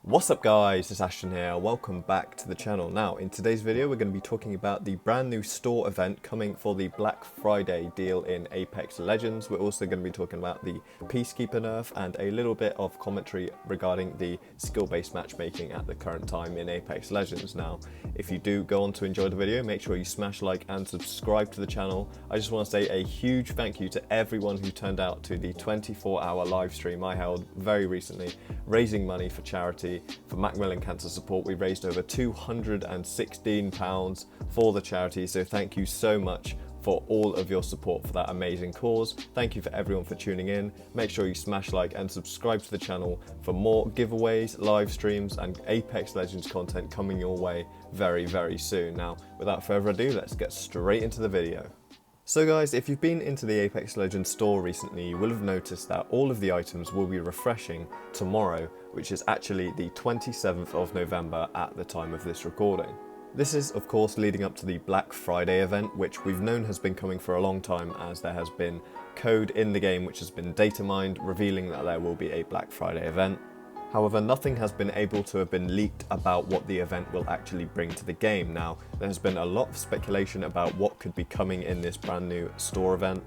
What's up guys, it's Ashton here, welcome back to the channel. Now in today's video we're going to be talking about the brand new store event coming for the Black Friday deal in Apex Legends. We're also going to be talking about the Peacekeeper Nerf and a little bit of commentary regarding the skill-based matchmaking at the current time in Apex Legends. Now if you do go on to enjoy the video, make sure you smash like and subscribe to the channel. I just want to say a huge thank you to everyone who turned out to the 24-hour live stream I held very recently, raising money for charity. For Macmillan Cancer Support. We raised over £216 for the charity, so thank you so much for all of your support for that amazing cause. Thank you for everyone for tuning in. Make sure you smash like and subscribe to the channel for more giveaways, live streams and Apex Legends content coming your way very, very soon. Now, without further ado, let's get straight into the video. So guys, if you've been into the Apex Legends store recently, you will have noticed that all of the items will be refreshing tomorrow, which is actually the 27th of November at the time of this recording. This is of course leading up to the Black Friday event, which we've known has been coming for a long time, as there has been code in the game which has been data mined, revealing that there will be a Black Friday event. However, nothing has been able to have been leaked about what the event will actually bring to the game. Now, there's been a lot of speculation about what could be coming in this brand new store event.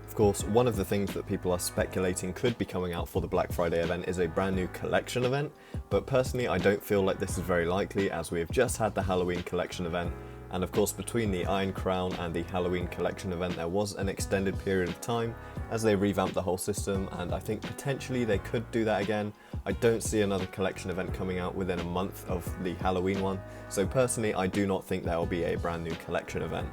Of course, one of the things that people are speculating could be coming out for the Black Friday event is a brand new collection event, but personally I don't feel like this is very likely, as we have just had the Halloween collection event. And of course, between the Iron Crown and the Halloween collection event, there was an extended period of time as they revamped the whole system, and I think potentially they could do that again. I don't see another collection event coming out within a month of the Halloween one, so personally I do not think there will be a brand new collection event.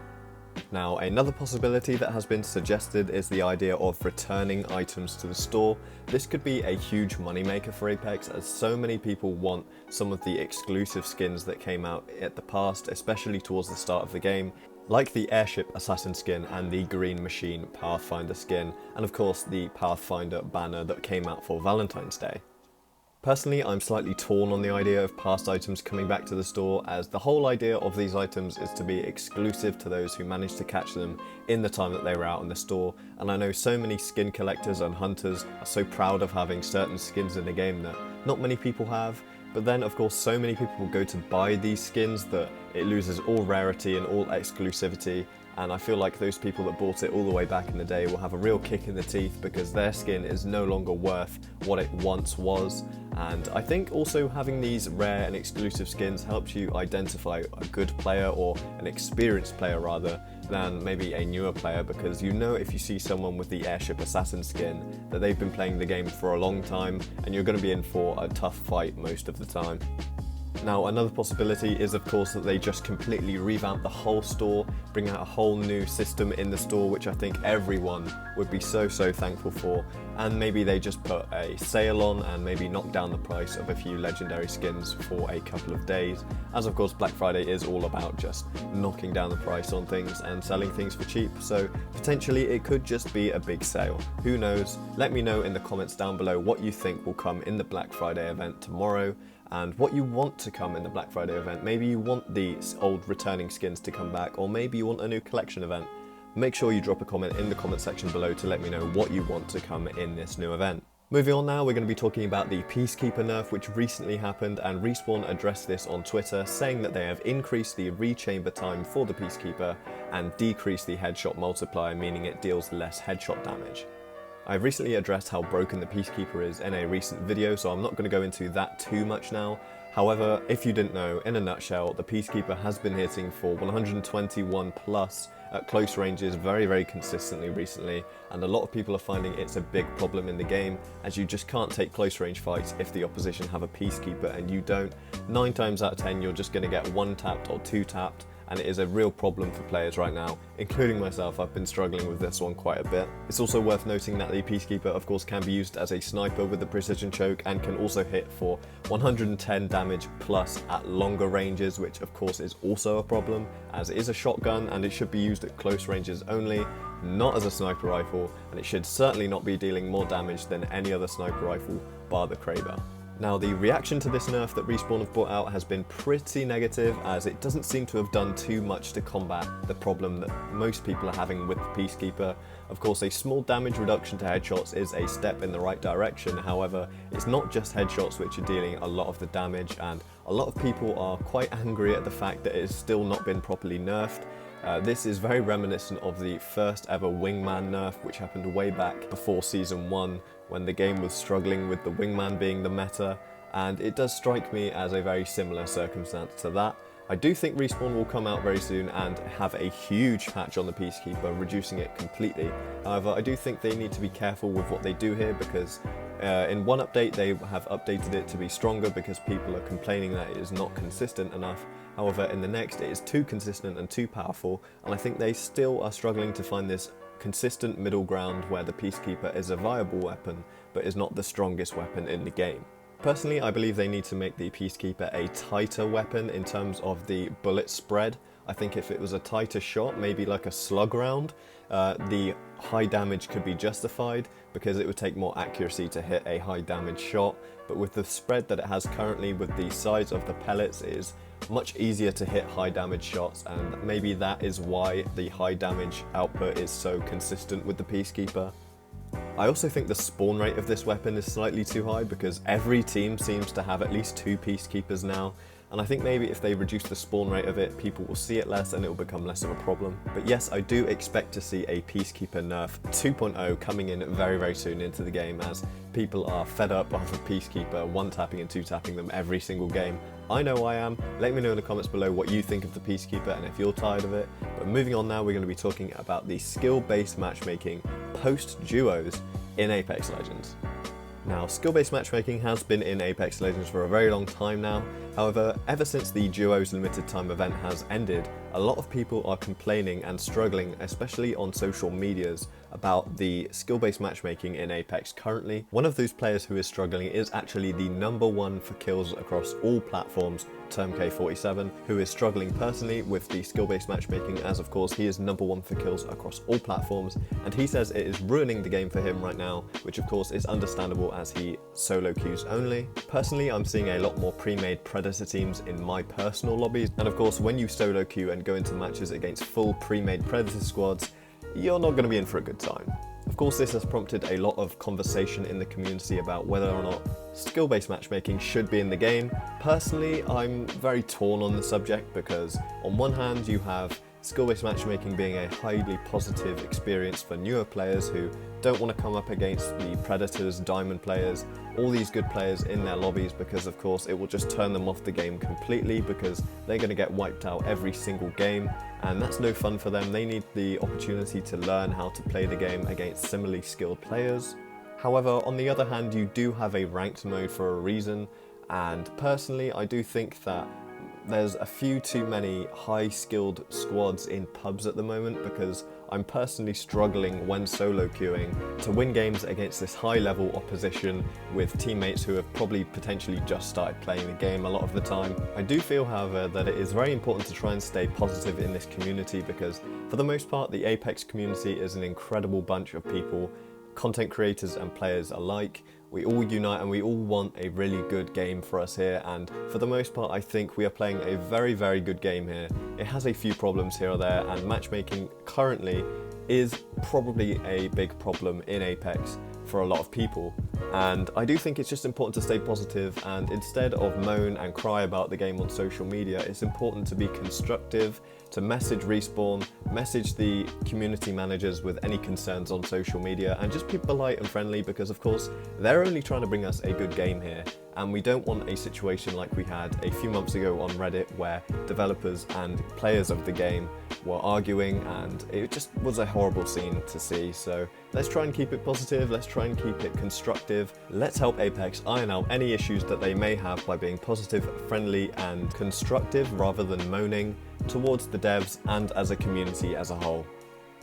Now, another possibility that has been suggested is the idea of returning items to the store. This could be a huge moneymaker for Apex, as so many people want some of the exclusive skins that came out at the past, especially towards the start of the game, like the Airship Assassin skin and the Green Machine Pathfinder skin, and of course the Pathfinder banner that came out for Valentine's Day. Personally, I'm slightly torn on the idea of past items coming back to the store, as the whole idea of these items is to be exclusive to those who managed to catch them in the time that they were out in the store, and I know so many skin collectors and hunters are so proud of having certain skins in the game that not many people have, but then of course so many people will go to buy these skins that it loses all rarity and all exclusivity, and I feel like those people that bought it all the way back in the day will have a real kick in the teeth because their skin is no longer worth what it once was. And I think also having these rare and exclusive skins helps you identify a good player, or an experienced player rather, than maybe a newer player, because you know if you see someone with the Airship Assassin skin that they've been playing the game for a long time and you're going to be in for a tough fight most of the time. Now, another possibility is of course that they just completely revamp the whole store, bring out a whole new system in the store, which I think everyone would be so thankful for, and maybe they just put a sale on and maybe knock down the price of a few legendary skins for a couple of days, as of course Black Friday is all about just knocking down the price on things and selling things for cheap, so potentially it could just be a big sale. Who knows? Let me know in the comments down below what you think will come in the Black Friday event tomorrow, and what you want to come in the Black Friday event. Maybe you want these old returning skins to come back, or maybe you want a new collection event. Make sure you drop a comment in the comment section below to let me know what you want to come in this new event. Moving on now, we're going to be talking about the Peacekeeper Nerf, which recently happened, and Respawn addressed this on Twitter, saying that they have increased the rechamber time for the Peacekeeper and decreased the headshot multiplier, meaning it deals less headshot damage. I've recently addressed how broken the Peacekeeper is in a recent video, so I'm not going to go into that too much now. However, if you didn't know, in a nutshell, the Peacekeeper has been hitting for 121 plus at close ranges very consistently recently, and a lot of people are finding it's a big problem in the game, as you just can't take close range fights if the opposition have a Peacekeeper and you don't. 9 times out of 10 you're just going to get 1 tapped or 2 tapped, and it is a real problem for players right now, including myself. I've been struggling with this one quite a bit. It's also worth noting that the Peacekeeper of course can be used as a sniper with the precision choke, and can also hit for 110 damage plus at longer ranges, which of course is also a problem, as it is a shotgun and it should be used at close ranges only, not as a sniper rifle, and it should certainly not be dealing more damage than any other sniper rifle bar the Kraber. Now, the reaction to this nerf that Respawn have brought out has been pretty negative, as it doesn't seem to have done too much to combat the problem that most people are having with the Peacekeeper. Of course, a small damage reduction to headshots is a step in the right direction. However, it's not just headshots which are dealing a lot of the damage, and a lot of people are quite angry at the fact that it has still not been properly nerfed. This is very reminiscent of the first ever Wingman nerf, which happened way back before Season 1, when the game was struggling with the Wingman being the meta, and it does strike me as a very similar circumstance to that. I do think Respawn will come out very soon and have a huge patch on the Peacekeeper, reducing it completely. However, I do think they need to be careful with what they do here, because in one update they have updated it to be stronger because people are complaining that it is not consistent enough. However, in the next it is too consistent and too powerful, and I think they still are struggling to find this consistent middle ground where the Peacekeeper is a viable weapon but is not the strongest weapon in the game. Personally, I believe they need to make the Peacekeeper a tighter weapon in terms of the bullet spread. I think if it was a tighter shot, maybe like a slug round, the high damage could be justified because it would take more accuracy to hit a high damage shot. But with the spread that it has currently, with the size of the pellets, it is much easier to hit high damage shots, and maybe that is why the high damage output is so consistent with the Peacekeeper. I also think the spawn rate of this weapon is slightly too high because every team seems to have at least 2 Peacekeepers now, and I think maybe if they reduce the spawn rate of it, people will see it less and it will become less of a problem. But yes, I do expect to see a Peacekeeper Nerf 2.0 coming in very, very soon into the game, as people are fed up of a Peacekeeper 1-tapping and 2-tapping them every single game. I know I am. Let me know in the comments below what you think of the Peacekeeper and if you're tired of it. But moving on now, we're going to be talking about the skill-based matchmaking post-duos in Apex Legends. Now, skill-based matchmaking has been in Apex Legends for a very long time now. However, ever since the Duos limited time event has ended, a lot of people are complaining and struggling, especially on social medias, about the skill-based matchmaking in Apex currently. One of those players who is struggling is actually the #1 for kills across all platforms, TermK47, who is struggling personally with the skill-based matchmaking, as of course he is #1 for kills across all platforms, and he says it is ruining the game for him right now, which of course is understandable as he solo queues only. Personally, I'm seeing a lot more pre-made Predator teams in my personal lobbies, and of course when you solo queue and go into matches against full pre-made Predator squads, you're not going to be in for a good time. Of course, this has prompted a lot of conversation in the community about whether or not skill-based matchmaking should be in the game. Personally, I'm very torn on the subject because on one hand you have skill-based matchmaking being a highly positive experience for newer players who don't want to come up against the Predators, Diamond players, all these good players in their lobbies, because of course it will just turn them off the game completely because they're going to get wiped out every single game, and that's no fun for them. They need the opportunity to learn how to play the game against similarly skilled players. However, on the other hand, you do have a ranked mode for a reason, and personally I do think that there's a few too many high-skilled squads in pubs at the moment, because I'm personally struggling when solo queuing to win games against this high-level opposition with teammates who have probably potentially just started playing the game a lot of the time. I do feel, however, that it is very important to try and stay positive in this community, because for the most part the Apex community is an incredible bunch of people, content creators and players alike. We all unite and we all want a really good game for us here, and for the most part I think we are playing a very, very good game here. It has a few problems here or there, and matchmaking currently is probably a big problem in Apex for a lot of people, and I do think it's just important to stay positive, and instead of moan and cry about the game on social media, it's important to be constructive, to message Respawn, message the community managers with any concerns on social media, and just be polite and friendly, because of course they're only trying to bring us a good game here, and we don't want a situation like we had a few months ago on Reddit where developers and players of the game were arguing, and it just was a horrible scene to see. So let's try and keep it positive, let's try and keep it constructive. Let's help Apex iron out any issues that they may have by being positive, friendly and constructive rather than moaning towards the devs and as a community as a whole.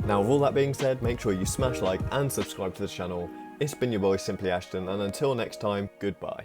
Now, with all that being said, make sure you smash like and subscribe to the channel. It's been your boy Simply Ashton, and until next time, goodbye.